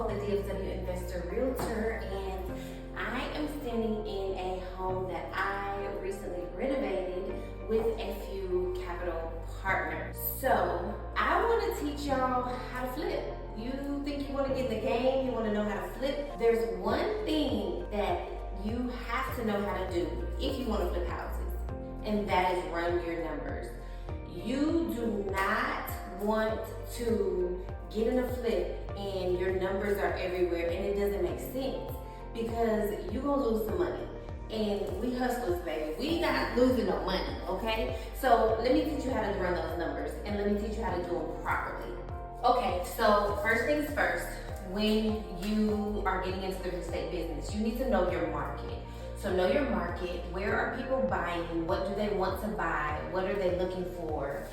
Nicole, the DFW Investor Realtor, and I am standing in a home that I recently renovated with a few capital partners. So I want to teach y'all how to flip. You think you want to get in the game, you want to know how to flip? There's one thing that you have to know how to do if you want to flip houses, and that is run your numbers. You do not want to get in a flip and your numbers are everywhere and it doesn't make sense, because you're gonna lose some money. And we hustlers, baby, we not losing no money, okay? So let me teach you how to run those numbers, and let me teach you how to do them properly. Okay, so first things first, when you are getting into the real estate business, you need to know your market. So know your market. Where are people buying? What do they want to buy? What are they looking for?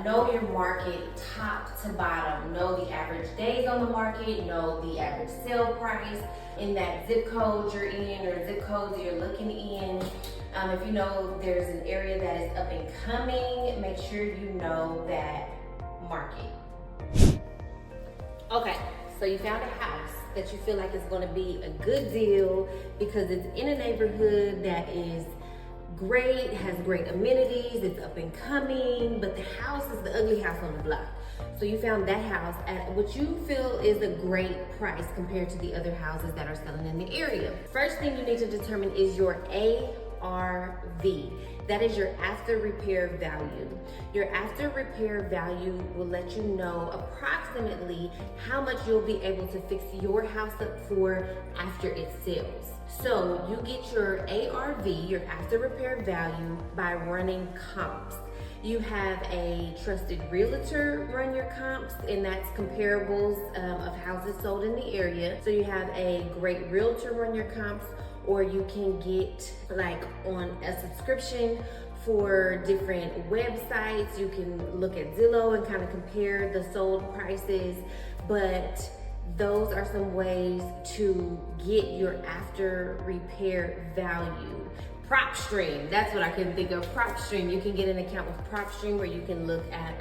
Know your market top to bottom. Know the average days on the market. Know the average sale price in that zip code you're in, or zip codes you're looking in. If you know there's an area that is up and coming, make sure you know that market. Okay, so you found a house that you feel like is going to be a good deal because it's in a neighborhood that is great, has great amenities, it's up and coming, but the house is the ugly house on the block. So you found that house at what you feel is a great price compared to the other houses that are selling in the area. First thing you need to determine is your ARV. That is your after repair value. Your after repair value will let you know approximately how much you'll be able to fix your house up for after it sells. So you get your ARV, your after repair value, by running comps. You have a trusted realtor run your comps, and that's comparables of houses sold in the area. So you have a great realtor run your comps, or you can get like on a subscription for different websites. You can look at Zillow and kind of compare the sold prices, but those are some ways to get your after repair value. PropStream, that's what I couldn't think of. PropStream, you can get an account with PropStream where you can look at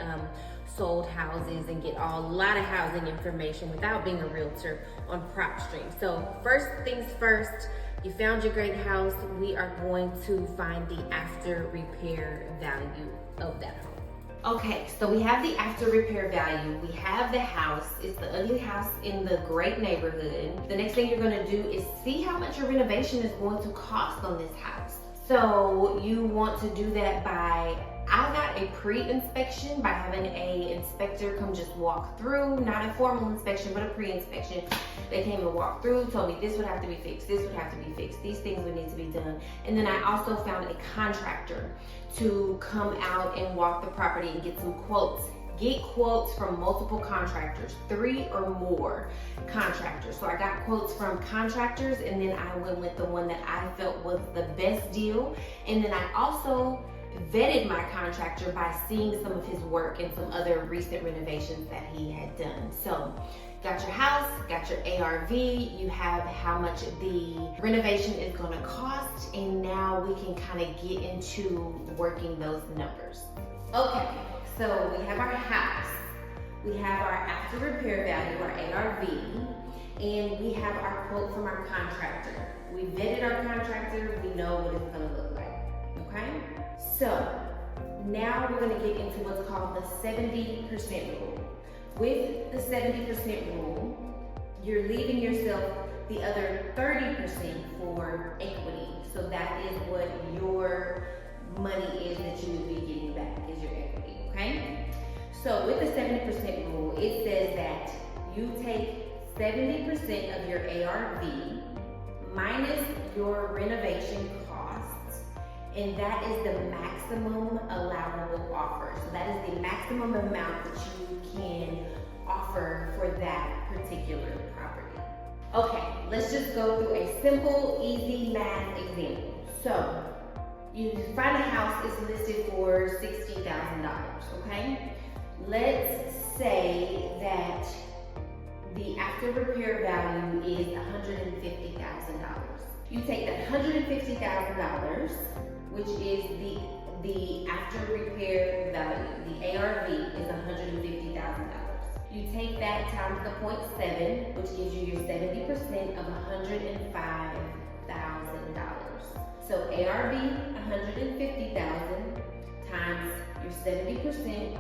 sold houses and get a lot of housing information without being a realtor on PropStream. So first things first, you found your great house. We are going to find the after repair value of that home. Okay, so we have the after repair value. We have the house. It's the ugly house in the great neighborhood. The next thing you're gonna do is see how much your renovation is going to cost on this house. So you want to do that by, I got a pre-inspection by having a inspector come just walk through, not a formal inspection, but a pre-inspection. They came and walked through, told me this would have to be fixed, this would have to be fixed, these things would need to be done. And then I also found a contractor to come out and walk the property and get some quotes. Get quotes from multiple contractors, 3 or more contractors. So I got quotes from contractors, and then I went with the one that I felt was the best deal. And then I also vetted my contractor by seeing some of his work and some other recent renovations that he had done. So got your house, got your ARV, you have how much the renovation is going to cost, and now we can kind of get into working those numbers. Okay, so we have our house, we have our after repair value, our ARV, and we have our quote from our contractor. We vetted our contractor, we know what it's going to look like, okay? So now we're going to get into what's called the 70% rule. With the 70% rule, you're leaving yourself the other 30% for equity. So that is what your money is that you would be getting back, is your equity, okay? So with the 70% rule, it says that you take 70% of your ARV minus your renovation costs, and that is the maximum allowable offer. So that is the maximum amount that you can offer for that particular property. Okay, let's just go through a simple, easy math example. So you find a house is listed for $60,000, okay? Let's say that the after repair value is $150,000. You take that $150,000, which is the after repair value, the ARV is $150,000. You take that times the 0.7, which gives you your 70% of $105,000. So ARV, 150,000 times your 70%,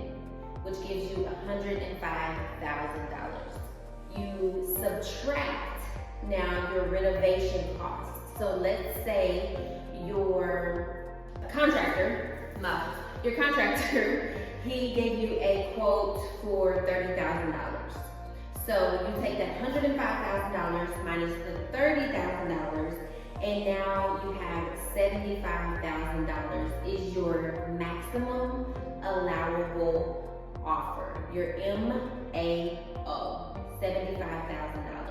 which gives you $105,000. You subtract now your renovation costs. So let's say your contractor, he gave you a quote for $30,000. So you take that $105,000 minus the $30,000, and now you have $75,000 is your maximum allowable offer, your MAO, $75,000.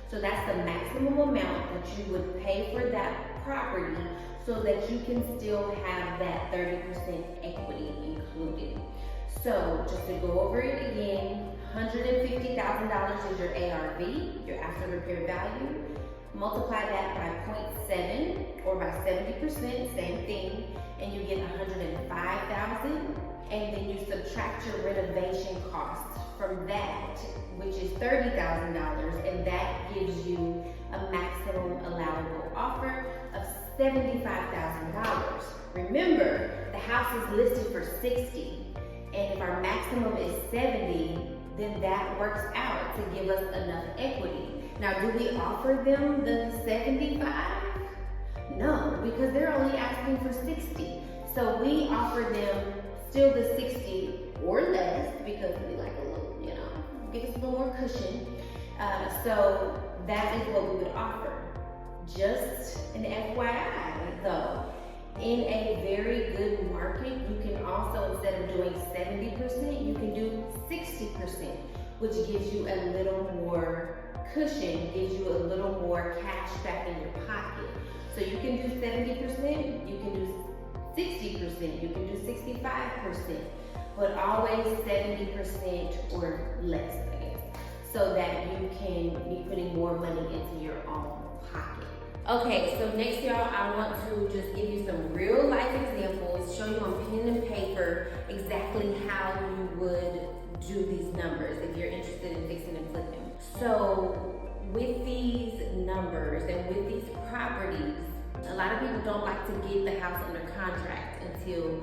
So that's the maximum amount that you would pay for that property so that you can still have that 30% equity included. So just to go over it again, $150,000 is your ARV, your after repair value. Multiply that by 0.7 or by 70%, same thing, and you get $105,000. And then you subtract your renovation costs from that, which is $30,000, and that gives you a maximum allowable offer of $75,000. Remember, the house is listed for $60,000, and if our maximum is $70,000, then that works out to give us enough equity. Now, do we offer them the $75,000? No, because they're only asking for $60,000. So we offer them still the $60,000 or less because we like a little, give us a little more cushion. So that is what we would offer. Just an FYI though, in a very good market, you can also, instead of doing 70%, you can do 60%, which gives you a little more cushion, gives you a little more cash back in your pocket. So you can do 70%, you can do 60%, you can do 65%, but always 70% or less, I guess, so that you can be putting more money into your own pocket. Okay, so next, y'all, I want to just give you some real life examples, show you on pen and paper exactly how you would do these numbers if you're interested in fixing and flipping. So with these numbers and with these properties, a lot of people don't like to get the house under contract until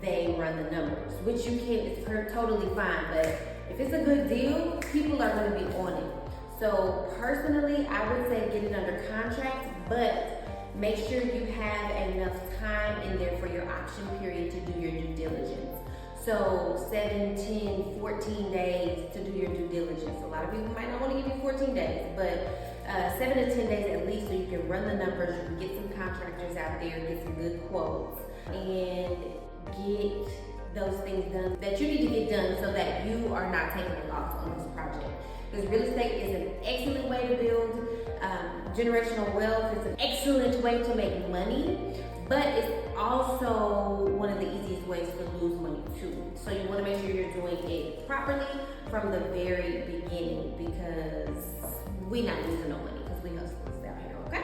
they run the numbers, which you can, it's totally fine, but if it's a good deal, people are going to be on it. So personally, I would say get it under contract, but make sure you have enough time in there for your option period to do your due diligence. So 7, 10, 14 days to do your due diligence. A lot of people might not want to give you 14 days, but 7 to 10 days at least, so you can run the numbers, you can get some contractors out there, get some good quotes, and get those things done that you need to get done so that you are not taking a loss on this project. Because real estate is an excellent way to build generational wealth. It's an excellent way to make money, but it's also one of the easiest ways to lose money too. So you want to make sure you're doing it properly from the very beginning, because we not losing no money because we hustlers out here, okay?